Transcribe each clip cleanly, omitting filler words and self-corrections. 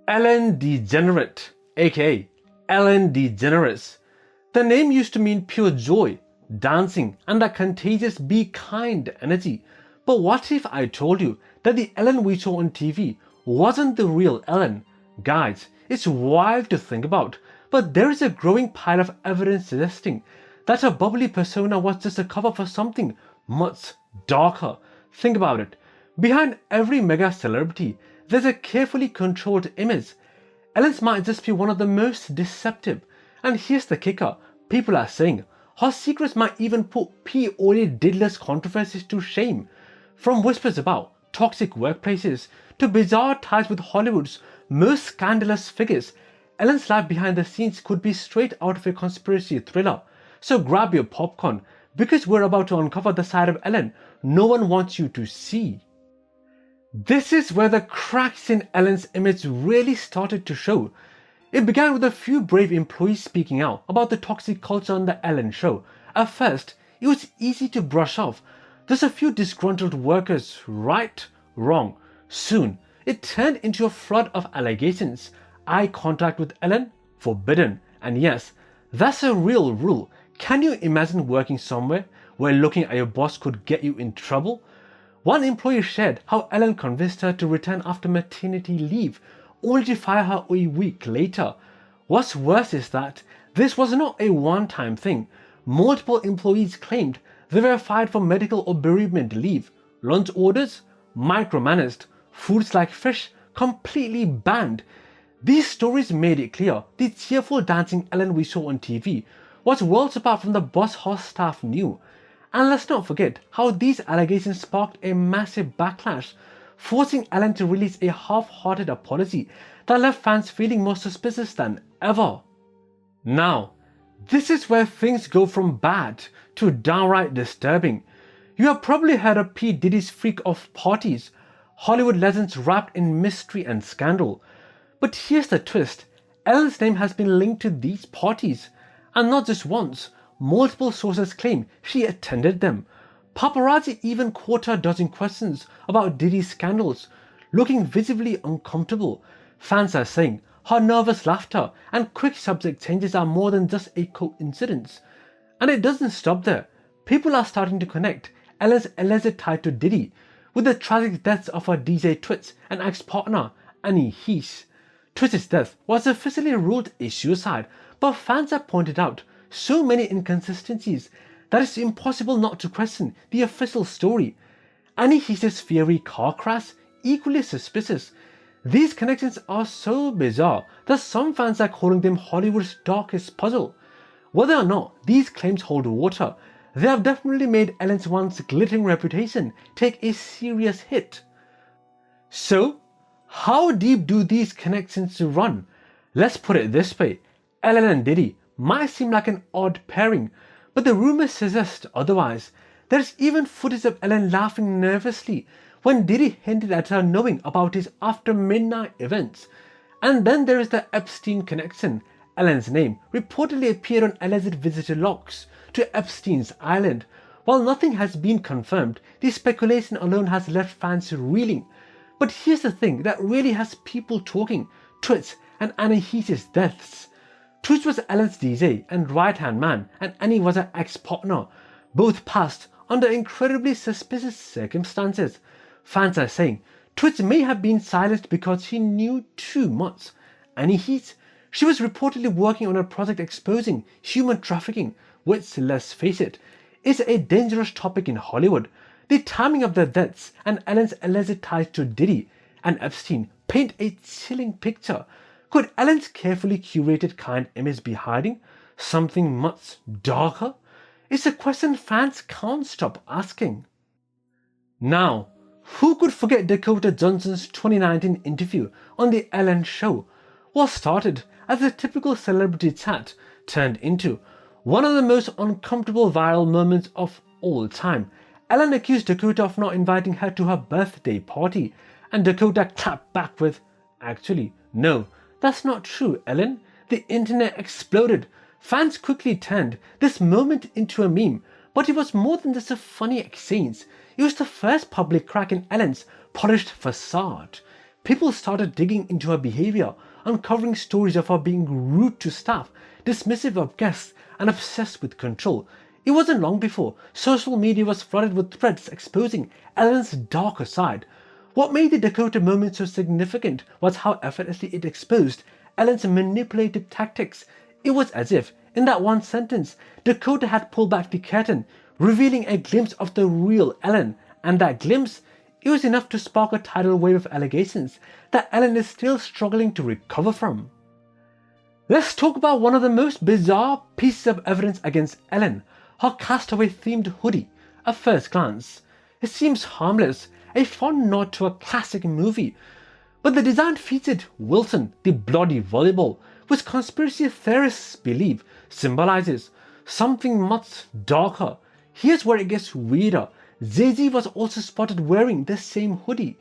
Ellen DeGeneres, aka Ellen DeGeneres. The name used to mean pure joy, dancing, and that contagious be kind energy. But what if I told you that the Ellen we saw on TV wasn't the real Ellen? Guys, it's wild to think about, but there is a growing pile of evidence suggesting that her bubbly persona was just a cover for something much darker. Think about it. Behind every mega celebrity, there's a carefully controlled image. Ellen's might just be one of the most deceptive. And here's the kicker. People are saying her secrets might even put P-Orly Diddler's controversies to shame. From whispers about toxic workplaces to bizarre ties with Hollywood's most scandalous figures, Ellen's life behind the scenes could be straight out of a conspiracy thriller. So grab your popcorn, because we're about to uncover the side of Ellen no one wants you to see. This is where the cracks in Ellen's image really started to show. It began with a few brave employees speaking out about the toxic culture on the Ellen show. At first, it was easy to brush off. Just a few disgruntled workers, right, wrong. Soon, it turned into a flood of allegations. Eye contact with Ellen? Forbidden. And yes, that's a real rule. Can you imagine working somewhere where looking at your boss could get you in trouble? One employee shared how Ellen convinced her to return after maternity leave, only to fire her a week later. What's worse is that this was not a one-time thing. Multiple employees claimed they were fired for medical or bereavement leave. Lunch orders? Micromanaged. Foods like fish? Completely banned. These stories made it clear the cheerful dancing Ellen we saw on TV was worlds apart from the boss house staff knew. And let's not forget how these allegations sparked a massive backlash, forcing Ellen to release a half-hearted apology that left fans feeling more suspicious than ever. Now, this is where things go from bad to downright disturbing. You have probably heard of P. Diddy's freak-off parties, Hollywood legends wrapped in mystery and scandal. But here's the twist. Ellen's name has been linked to these parties, and not just once. Multiple sources claim she attended them. Paparazzi even caught her dodging questions about Diddy's scandals, looking visibly uncomfortable. Fans are saying her nervous laughter and quick subject changes are more than just a coincidence. And it doesn't stop there. People are starting to connect Ellen's alleged tie to Diddy with the tragic deaths of her DJ Twitch and ex-partner Annie Heese. Twitch's death was officially ruled a suicide, but fans have pointed out so many inconsistencies that it's impossible not to question the official story. Annie Heese's fiery car crash? Equally suspicious. These connections are so bizarre that some fans are calling them Hollywood's darkest puzzle. Whether or not these claims hold water, they have definitely made Ellen's once glittering reputation take a serious hit. So, how deep do these connections run? Let's put it this way. Ellen and Diddy might seem like an odd pairing, but the rumors suggest otherwise. There's even footage of Ellen laughing nervously when Diddy hinted at her knowing about his after-midnight events. And then there is the Epstein connection. Ellen's name reportedly appeared on alleged visitor logs to Epstein's Island. While nothing has been confirmed, the speculation alone has left fans reeling. But here's the thing that really has people talking. Twitch and Annie Heese's deaths. Twitch was Ellen's DJ and right-hand man, and Annie was her ex-partner. Both passed under incredibly suspicious circumstances. Fans are saying Twitch may have been silenced because he knew too much. Annie Heese? She was reportedly working on a project exposing human trafficking, which, let's face it, is a dangerous topic in Hollywood. The timing of the deaths and Ellen's alleged ties to Diddy and Epstein paint a chilling picture. Could Ellen's carefully curated kind image be hiding something much darker? It's a question fans can't stop asking. Now, who could forget Dakota Johnson's 2019 interview on The Ellen Show? What started as a typical celebrity chat turned into one of the most uncomfortable viral moments of all time. Ellen accused Dakota of not inviting her to her birthday party, and Dakota clapped back with, "Actually, no, that's not true, Ellen." The internet exploded. Fans quickly turned this moment into a meme, but it was more than just a funny exchange. It was the first public crack in Ellen's polished facade. people started digging into her behavior, uncovering stories of her being rude to staff, dismissive of guests, and obsessed with control. It wasn't long before social media was flooded with threads exposing Ellen's darker side. What made the Dakota moment so significant was how effortlessly it exposed Ellen's manipulative tactics. It was as if, in that one sentence, Dakota had pulled back the curtain, revealing a glimpse of the real Ellen, and that glimpse, it was enough to spark a tidal wave of allegations that Ellen is still struggling to recover from. Let's talk about one of the most bizarre pieces of evidence against Ellen, her castaway-themed hoodie. At first glance, it seems harmless, a fond nod to a classic movie. But the design featured Wilson, the bloody volleyball, which conspiracy theorists believe symbolizes something much darker. Here's where it gets weirder. Jay-Z was also spotted wearing this same hoodie.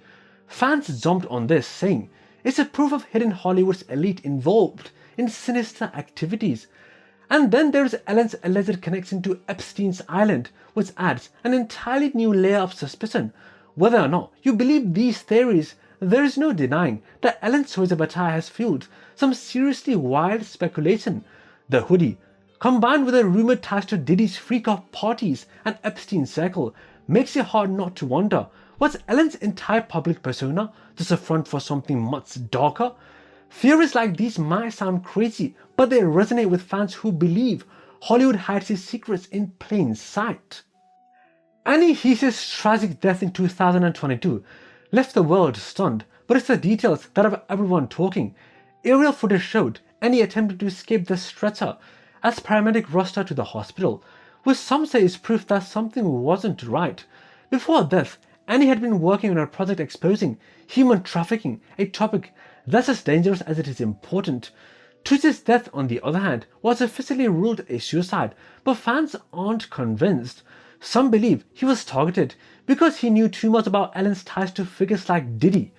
Fans jumped on this, saying it's a proof of hidden Hollywood's elite involved in sinister activities. And then there's Ellen's alleged connection to Epstein's Island, which adds an entirely new layer of suspicion. Whether or not you believe these theories, there is no denying that Ellen's choice of attire has fueled some seriously wild speculation. The hoodie, combined with the rumored ties to Diddy's freak-off parties and Epstein's circle, makes it hard not to wonder, was Ellen's entire public persona just a front for something much darker? Theories like these might sound crazy, but they resonate with fans who believe Hollywood hides its secrets in plain sight. Annie Heese's tragic death in 2022 left the world stunned, but it's the details that have everyone talking. Aerial footage showed Annie attempted to escape the stretcher as paramedics rushed her to the hospital, which some say is proof that something wasn't right. Before her death, Annie had been working on a project exposing human trafficking, a topic that's as dangerous as it is important. Twitch's death, on the other hand, was officially ruled a suicide, but fans aren't convinced. Some believe he was targeted because he knew too much about Ellen's ties to figures like Diddy.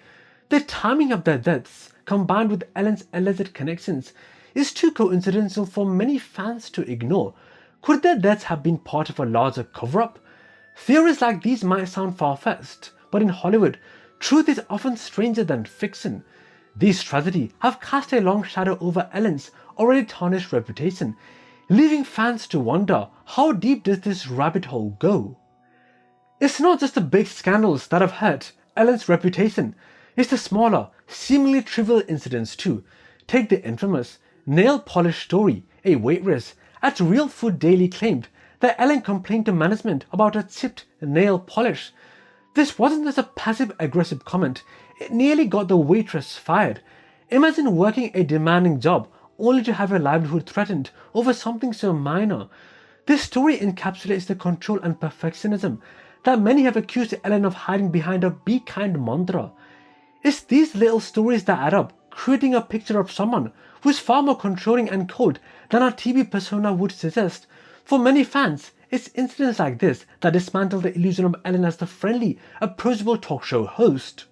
The timing of their deaths, combined with Ellen's alleged connections, is too coincidental for many fans to ignore. Could their deaths have been part of a larger cover-up? Theories like these might sound far-fetched, but in Hollywood, truth is often stranger than fiction. These tragedies have cast a long shadow over Ellen's already tarnished reputation, leaving fans to wonder, how deep does this rabbit hole go? It's not just the big scandals that have hurt Ellen's reputation, it's the smaller, seemingly trivial incidents too. Take the infamous nail polish story. A waitress at Real Food Daily claimed that Ellen complained to management about her chipped nail polish. This wasn't just a passive-aggressive comment, it nearly got the waitress fired. Imagine working a demanding job only to have your livelihood threatened over something so minor. This story encapsulates the control and perfectionism that many have accused Ellen of hiding behind her "be kind" mantra. It's these little stories that add up, creating a picture of someone who is far more controlling and cold than our TV persona would suggest. For many fans, it's incidents like this that dismantle the illusion of Ellen as the friendly, approachable talk show host.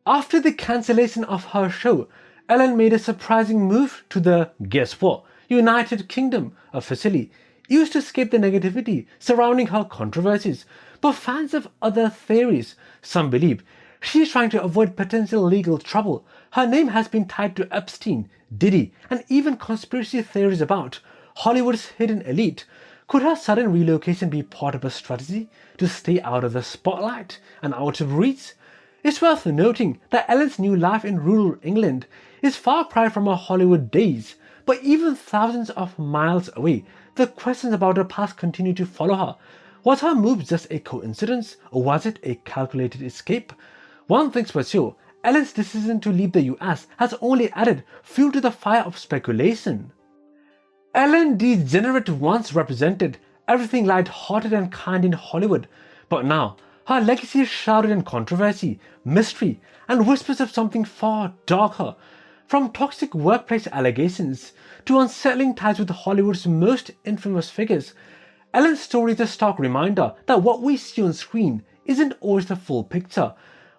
After the cancellation of her show, Ellen made a surprising move to the, guess what, United Kingdom, officially used to escape the negativity surrounding her controversies. But fans have other theories. Some believe she's trying to avoid potential legal trouble. Her name has been tied to Epstein, Diddy, and even conspiracy theories about Hollywood's hidden elite. Could her sudden relocation be part of a strategy to stay out of the spotlight and out of reach? It's worth noting that Ellen's new life in rural England is far cry from her Hollywood days, but even thousands of miles away, the questions about her past continue to follow her. Was her move just a coincidence, or was it a calculated escape? One thing's for sure, Ellen's decision to leave the US has only added fuel to the fire of speculation. Ellen DeGeneres once represented everything light-hearted and kind in Hollywood, but now her legacy is shrouded in controversy, mystery, and whispers of something far darker. From toxic workplace allegations to unsettling ties with Hollywood's most infamous figures, Ellen's story is a stark reminder that what we see on screen isn't always the full picture.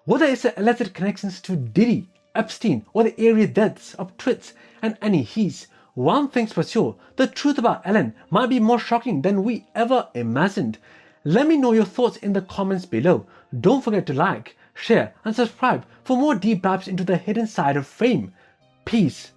Whether it's the alleged connections to Diddy, Epstein, or the eerie deaths of Twitch and Annie Heese, one thing's for sure, the truth about Ellen might be more shocking than we ever imagined. Let me know your thoughts in the comments below. Don't forget to like, share, and subscribe for more deep dives into the hidden side of fame. Peace.